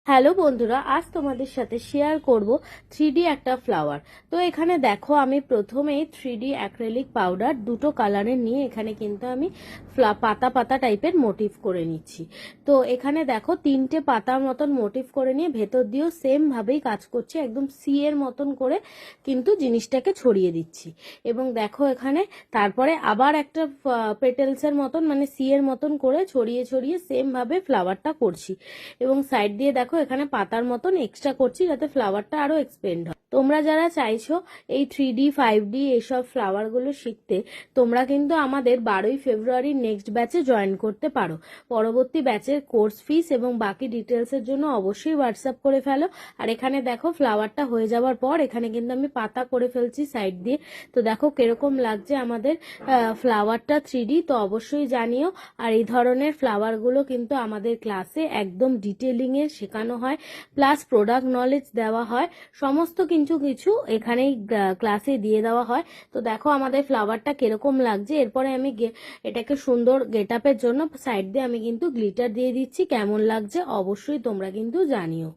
Hello বন্ধুরা, আজ তোমাদের সাথে শেয়ার করব 3D একটা ফ্লাওয়ার। তো এখানে দেখো, আমি প্রথমেই 3D অ্যাক্রিলিক পাউডার দুটো কালারের নিয়ে এখানে কিন্তু আমি পাতা পাতা টাইপের মোটিভ করে নিচ্ছি। তো এখানে দেখো, তিনটে পাতার মতন মোটিভ করে নিয়ে ভেতর দিয়েও সেম ভাবেই কাজ করছি, একদম সি এর মতন করে কিন্তু জিনিসটাকে ছড়িয়ে দিচ্ছি। এবং দেখো এখানে তারপরে আবার একটা পেটেলসের মতন, মানে সি এর মতন করে ছড়িয়ে ছড়িয়ে সেম ভাবে ফ্লাওয়ারটা করছি। এবং সাইড দিয়ে দেখো এখানে পাতার মতন এক্সট্রা করছি, যাতে ফ্লাওয়ারটা আরো এক্সপেন্ড হয়। তোমরা যারা চাইছো এই 3D 5D এইসব ফ্লাওয়ার গুলো শিখতে, তোমরা কিন্তু আমাদের 12ই ফেব্রুয়ারি নেক্সট ব্যাচে জয়েন করতে পারো। পরবর্তী ব্যাচের কোর্স ফিস এবং বাকি ডিটেলস এর জন্য অবশ্যই হোয়াটসঅ্যাপ করে ফেলো। আর এখানে দেখো ফ্লাওয়ারটা হয়ে যাওয়ার পর এখানে কিন্তু আমি পাতা করে ফেলছি সাইড দিয়ে। তো দেখো কিরকম লাগছে আমাদের ফ্লাওয়ারটা 3D, তো অবশ্যই জানিও। আর এই ধরনের ফ্লাওয়ার গুলো কিন্তু আমাদের ক্লাসে একদম ডিটেলিং এ শেখানো হয়, প্লাস প্রোডাক্ট নলেজ দেওয়া হয়, সমস্ত কিছু এখানেই ক্লাসে দিয়ে দেওয়া হয়। তো দেখো আমাদের ফ্লাওয়ারটা কিরকম লাগছে। এরপরে আমি এটাকে সুন্দর গেট আপের জন্য সাইড দিয়ে আমি কিন্তু গ্লিটার দিয়ে দিচ্ছি। কেমন লাগছে অবশ্যই তোমরা কিন্তু জানিও।